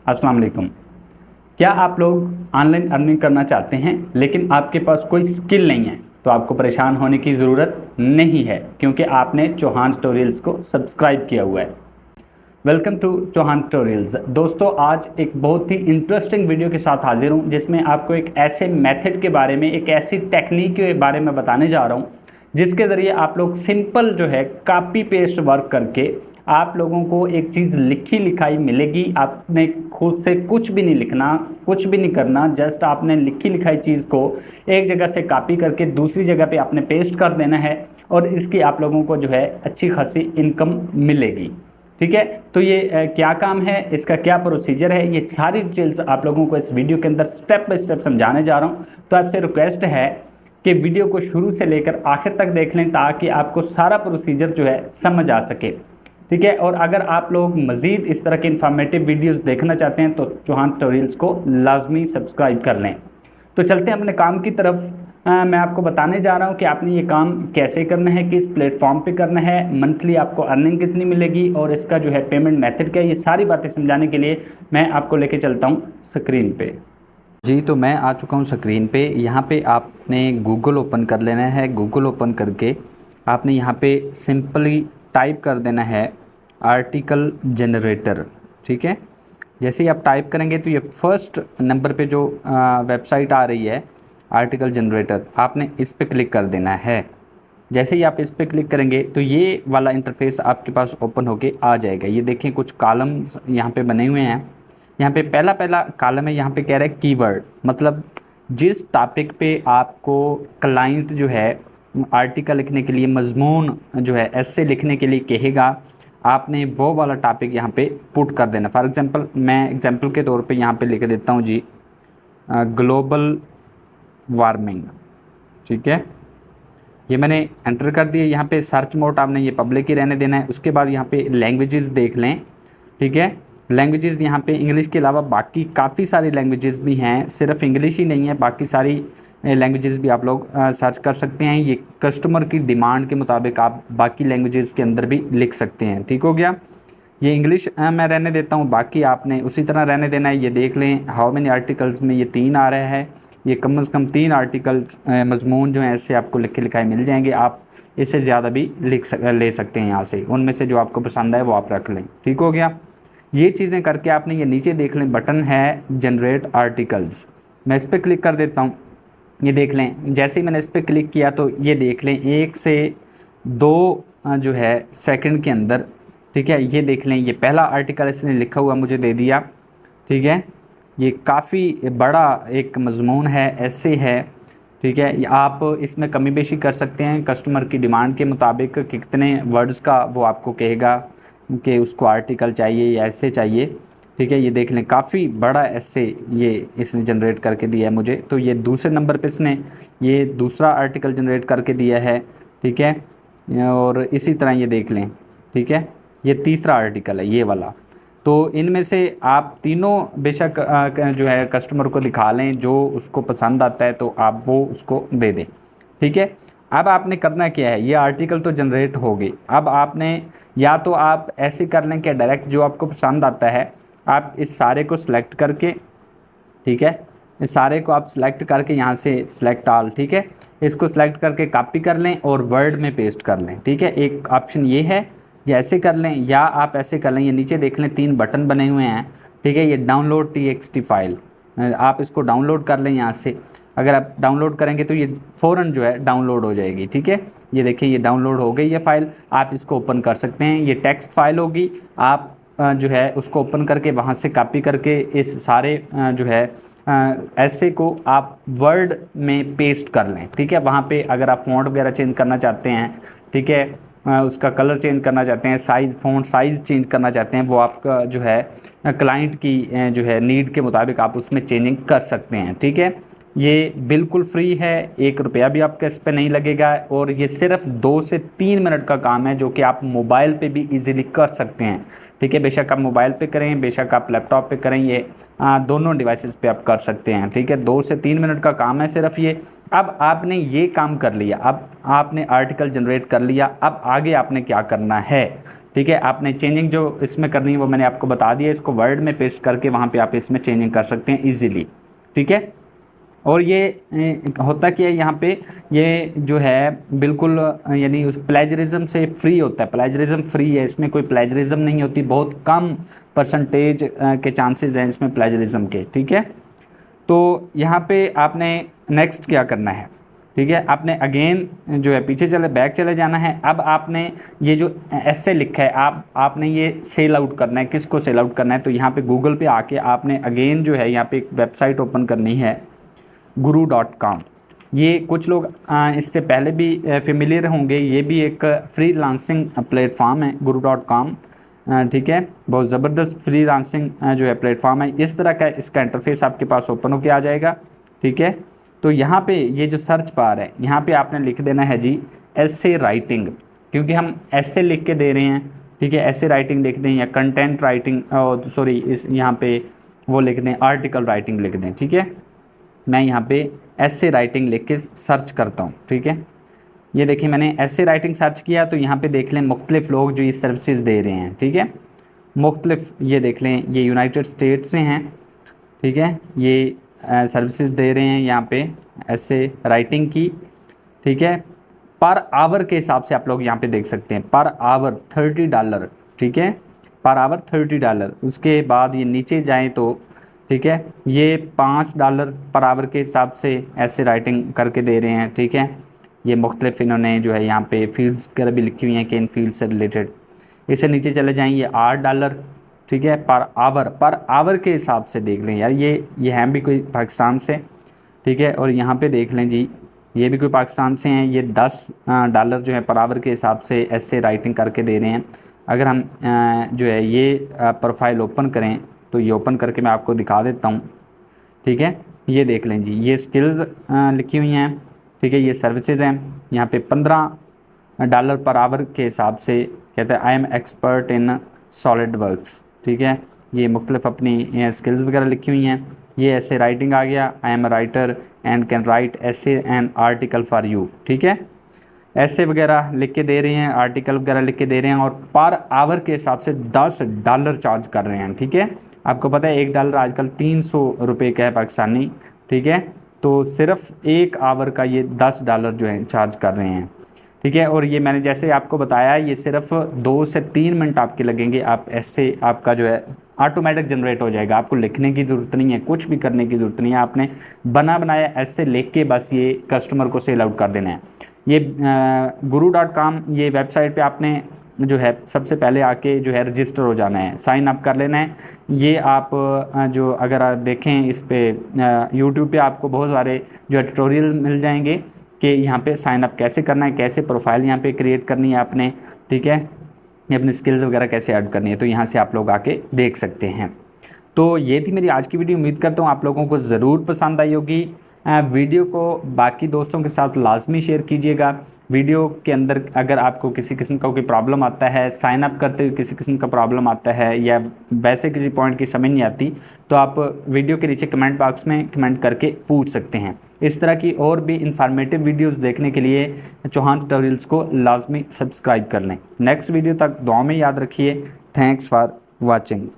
अस्सलाम वालेकुम। क्या आप लोग ऑनलाइन अर्निंग करना चाहते हैं लेकिन आपके पास कोई स्किल नहीं है? तो आपको परेशान होने की ज़रूरत नहीं है, क्योंकि आपने चौहान ट्यूटोरियल्स को सब्सक्राइब किया हुआ है। Welcome to Chauhan tutorials. दोस्तों, आज एक बहुत ही इंटरेस्टिंग वीडियो के साथ हाजिर हूं, जिसमें आपको एक ऐसे मेथड के बारे में, एक ऐसी टेक्निक के बारे में बताने जा रहा हूं जिसके ज़रिए आप लोग सिंपल जो है कॉपी पेस्ट वर्क करके आप लोगों को एक चीज़ लिखी लिखाई मिलेगी। आपने खुद से कुछ भी नहीं लिखना, कुछ भी नहीं करना, जस्ट आपने लिखी लिखाई चीज़ को एक जगह से कॉपी करके दूसरी जगह पे आपने पेस्ट कर देना है और इसकी आप लोगों को जो है अच्छी खासी इनकम मिलेगी। ठीक है, तो ये क्या काम है, इसका क्या प्रोसीजर है, ये सारी डिटेल्स आप लोगों को इस वीडियो के अंदर स्टेप बाय स्टेप समझाने जा रहा हूँ। तो आपसे रिक्वेस्ट है कि वीडियो को शुरू से लेकर आखिर तक देख लें, ताकि आपको सारा प्रोसीजर जो है समझ आ सके। ठीक है, और अगर आप लोग मज़ीद इस तरह के इन्फॉर्मेटिव वीडियोस देखना चाहते हैं तो चौहान ट्यूटोरियल्स को लाजमी सब्सक्राइब कर लें। तो चलते हैं अपने काम की तरफ। मैं आपको बताने जा रहा हूं कि आपने ये काम कैसे करना है, किस प्लेटफॉर्म पे करना है, मंथली आपको अर्निंग कितनी मिलेगी और इसका जो है पेमेंट मेथड क्या है, ये सारी बातें समझाने के लिए मैं आपको लेके चलता हूं स्क्रीन पे। जी, तो मैं आ चुका हूं स्क्रीन पे। यहाँ पे आपने गूगल ओपन कर लेना है। गूगल ओपन करके आपने यहाँ पे सिंपली टाइप कर देना है आर्टिकल जनरेटर। ठीक है, जैसे ही आप टाइप करेंगे तो ये फर्स्ट नंबर पे जो वेबसाइट आ रही है आर्टिकल जनरेटर, आपने इस पर क्लिक कर देना है। जैसे ही आप इस पर क्लिक करेंगे तो ये वाला इंटरफेस आपके पास ओपन होके आ जाएगा। ये देखें, कुछ कॉलम्स यहाँ पे बने हुए हैं। यहाँ पे पहला पहला कॉलम है, यहाँ पे कह रहा है कीवर्ड, मतलब जिस टॉपिक पे आपको क्लाइंट जो है आर्टिकल लिखने के लिए, मजमून जो है एस्से लिखने के लिए कहेगा, आपने वो वाला टॉपिक यहाँ पे पुट कर देना। फॉर एग्जांपल, मैं एग्जांपल के तौर पे यहाँ पे लिख देता हूँ जी ग्लोबल वार्मिंग। ठीक है, ये मैंने एंटर कर दिया। यहाँ पे सर्च मोड आपने ये पब्लिक ही रहने देना है। उसके बाद यहाँ पे लैंग्वेजेस देख लें। ठीक है, लैंग्वेजेस यहाँ पे इंग्लिश के अलावा बाकी काफ़ी सारी लैंग्वेजेस भी हैं, सिर्फ इंग्लिश ही नहीं है, बाकी सारी लैंग्वेजेस भी आप लोग सर्च कर सकते हैं। ये कस्टमर की डिमांड के मुताबिक आप बाकी लैंग्वेजेस के अंदर भी लिख सकते हैं। ठीक हो गया, ये इंग्लिश मैं रहने देता हूँ, बाकी आपने उसी तरह रहने देना है। ये देख लें हाउ मेनी आर्टिकल्स में ये 3 आ रहा है। ये कम से कम 3 आर्टिकल्स मजमून जो हैं इससे आपको लिखे लिखाए मिल जाएंगे। आप इससे ज़्यादा भी ले सकते हैं यहाँ से, उनमें से जो आपको पसंद आए वो आप रख लें। ठीक हो गया, ये चीज़ें करके आपने ये नीचे देख लें बटन है जनरेट आर्टिकल्स, मैं इस पर क्लिक कर देता हूँ। ये देख लें, जैसे ही मैंने इस पर क्लिक किया तो ये देख लें 1 से 2 जो है सेकंड के अंदर, ठीक है, ये देख लें ये पहला आर्टिकल इसने लिखा हुआ मुझे दे दिया। ठीक है, ये काफ़ी बड़ा एक मजमून है, ऐसे है। ठीक है, आप इसमें कमी बेशी कर सकते हैं कस्टमर की डिमांड के मुताबिक कि कितने वर्ड्स का वो आपको कहेगा कि उसको आर्टिकल चाहिए या ऐसे चाहिए। ठीक है, ये देख लें काफ़ी बड़ा ऐसे ये इसने जनरेट करके दिया है मुझे। तो ये दूसरे नंबर पे इसने ये दूसरा आर्टिकल जनरेट करके दिया है। ठीक है, और इसी तरह ये देख लें, ठीक है, ये तीसरा आर्टिकल है ये वाला। तो इनमें से आप तीनों बेशक जो है कस्टमर को दिखा लें, जो उसको पसंद आता है तो आप वो उसको दे दें। ठीक है, अब आपने करना क्या है, ये आर्टिकल तो जनरेट हो गई। अब आपने या तो आप ऐसे कर लें कि डायरेक्ट जो आपको पसंद आता है आप इस सारे को सिलेक्ट करके, ठीक है, इस सारे को आप सिलेक्ट करके यहाँ से सिलेक्ट ऑल, ठीक है, इसको सिलेक्ट करके कॉपी कर लें और वर्ड में पेस्ट कर लें। ठीक है, एक ऑप्शन ये है, या ऐसे कर लें या आप ऐसे कर लें। ये नीचे देख लें 3 बटन बने हुए हैं। ठीक है, ये डाउनलोड TXT फाइल, आप इसको डाउनलोड कर लें यहाँ से। अगर आप डाउनलोड करेंगे तो ये फ़ौरन जो है डाउनलोड हो जाएगी। ठीक है, ये देखिए ये डाउनलोड हो गई ये फ़ाइल, आप इसको ओपन कर सकते हैं। ये टेक्स्ट फाइल होगी, आप जो है उसको ओपन करके वहाँ से कॉपी करके इस सारे जो है ऐसे को आप वर्ड में पेस्ट कर लें। ठीक है, वहाँ पे अगर आप फ़ॉन्ट वगैरह चेंज करना चाहते हैं, ठीक है, उसका कलर चेंज करना चाहते हैं, साइज़, फ़ॉन्ट साइज़ चेंज करना चाहते हैं, वो आपका जो है क्लाइंट की जो है नीड के मुताबिक आप उसमें चेंजिंग कर सकते हैं। ठीक है, ये बिल्कुल फ्री है, 1 रुपया भी आपका इस पर नहीं लगेगा और ये सिर्फ 2 से 3 मिनट का काम है, जो कि आप मोबाइल पे भी इजीली कर सकते हैं। ठीक है, बेशक आप मोबाइल पे करें, बेशक आप लैपटॉप पे करें, ये दोनों डिवाइसेस पे आप कर सकते हैं। ठीक है, 2 से 3 मिनट का काम है सिर्फ ये। अब आपने ये काम कर लिया, अब आपने आर्टिकल जनरेट कर लिया, अब आगे आपने क्या करना है। ठीक है। आपने चेंजिंग जो इसमें करनी है वो मैंने आपको बता दिया, इसको वर्ड में पेस्ट करके वहाँ पे आप इसमें चेंजिंग कर सकते हैं ईजिली, ठीक है। और ये होता क्या है यहाँ पे, ये जो है बिल्कुल यानी उस प्लेजरिज्म से फ्री होता है, प्लेजरिज्म फ्री है, इसमें कोई प्लेजरिज्म नहीं होती, बहुत कम परसेंटेज के चांसेस हैं इसमें प्लेजरिज्म के, ठीक है। तो यहाँ पे आपने नेक्स्ट क्या करना है, ठीक है, आपने अगेन जो है पीछे बैक चले जाना है। अब आपने ये जो ऐसे लिखा है आपने ये सेल आउट करना है। किसको सेल आउट करना है, तो यहाँ पे गूगल पे आके आपने अगेन जो है यहाँ पे एक वेबसाइट ओपन करनी है guru.com। ये कुछ लोग इससे पहले भी फेमिलियर होंगे, ये भी एक फ्रीलांसिंग प्लेटफॉर्म है guru.com, ठीक है। बहुत ज़बरदस्त फ्रीलांसिंग जो है प्लेटफॉर्म है। इस तरह का इसका इंटरफेस आपके पास ओपन होके आ जाएगा, ठीक है। तो यहाँ पे ये जो सर्च बार है यहाँ पे आपने लिख देना है जी ऐसे राइटिंग, क्योंकि हम ऐसे लिख के दे रहे हैं, ठीक है। ऐसे राइटिंग लिख दें या कंटेंट राइटिंग, सॉरी इस यहाँ पे वो लिख दें आर्टिकल राइटिंग लिख दें, ठीक है। मैं यहाँ पे ऐसे राइटिंग लिख के सर्च करता हूँ, ठीक है। ये देखिए मैंने ऐसे राइटिंग सर्च किया तो यहाँ पे देख लें मुख्तलिफ लोग जो ये सर्विसेज दे रहे हैं, ठीक है। मुख्तलिफ ये देख लें, ये यूनाइटेड स्टेट्स से हैं, ठीक है। ये सर्विसेज दे रहे हैं यहाँ पे ऐसे राइटिंग की, ठीक है। पर आवर के हिसाब से आप लोग यहाँ पे देख सकते हैं, पर आवर $30, ठीक है, पर आवर $30। उसके बाद ये नीचे जाएं तो ठीक है ये $5 पर आवर के हिसाब से ऐसे राइटिंग करके दे रहे हैं, ठीक है। ये मुख्तलिफ इन्होंने जो है यहाँ पे फील्ड्स वगैरह भी लिखी हुई हैं कि इन फील्ड से रिलेटेड। इससे नीचे चले जाएँ, ये $8, ठीक है, पर आवर के हिसाब से देख लें यार, ये हैं भी कोई पाकिस्तान से, ठीक है। और यहाँ पे देख लें जी ये भी कोई पाकिस्तान से हैं, ये $10 जो है पर आवर के हिसाब से ऐसे राइटिंग करके दे रहे हैं। अगर हम जो है ये प्रोफाइल ओपन करें तो ये ओपन करके मैं आपको दिखा देता हूँ, ठीक है। ये देख लें जी ये स्किल्स लिखी हुई हैं, ठीक है। ये सर्विसेज हैं, यहाँ पे $15 पर आवर के हिसाब से कहते हैं I am expert in solid works, ठीक है। ये मुख्तलिफ अपनी स्किल्स वगैरह लिखी हुई हैं। ये ऐसे राइटिंग आ गया, I am writer and can write ऐसे एंड आर्टिकल फॉर यू, ठीक है। ऐसे वगैरह लिख के दे रहे हैं, आर्टिकल वगैरह लिख के दे रहे हैं और पर आवर के हिसाब से $10 चार्ज कर रहे हैं, ठीक है। आपको पता है $1 आजकल 300 रुपये का है पाकिस्तानी, ठीक है। तो सिर्फ 1 आवर का ये $10 जो है चार्ज कर रहे हैं, ठीक है। और ये मैंने जैसे आपको बताया ये सिर्फ 2 से 3 मिनट आपके लगेंगे, आप ऐसे आपका जो है ऑटोमेटिक जनरेट हो जाएगा। आपको लिखने की ज़रूरत नहीं है, कुछ भी करने की ज़रूरत नहीं है, आपने बना बनाया ऐसे लिख के बस ये कस्टमर को सेल आउट कर देना है। ये guru.com ये वेबसाइट पे आपने जो है सबसे पहले आके जो है रजिस्टर हो जाना है, साइन अप कर लेना है। ये आप जो अगर आप देखें इस पे यूट्यूब पे आपको बहुत सारे जो है ट्यूटोरियल मिल जाएंगे कि यहाँ पे साइन अप कैसे करना है, कैसे प्रोफाइल यहाँ पे क्रिएट करनी है आपने, ठीक है, अपनी स्किल्स वगैरह कैसे ऐड करनी है, तो यहाँ से आप लोग आके देख सकते हैं। तो ये थी मेरी आज की वीडियो, उम्मीद करता हूँ आप लोगों को ज़रूर पसंद आई होगी। वीडियो को बाकी दोस्तों के साथ लाजमी शेयर कीजिएगा। वीडियो के अंदर अगर आपको किसी किस्म का कोई प्रॉब्लम आता है, साइन अप करते हुए किसी किस्म का प्रॉब्लम आता है या वैसे किसी पॉइंट की समझ नहीं आती, तो आप वीडियो के नीचे कमेंट बॉक्स में कमेंट करके पूछ सकते हैं। इस तरह की और भी इंफॉर्मेटिव वीडियोस देखने के लिए चौहान ट्यूटोरियल्स को लाजमी सब्सक्राइब कर लें। नेक्स्ट वीडियो तक दुआ में याद रखिए। Thanks for watching.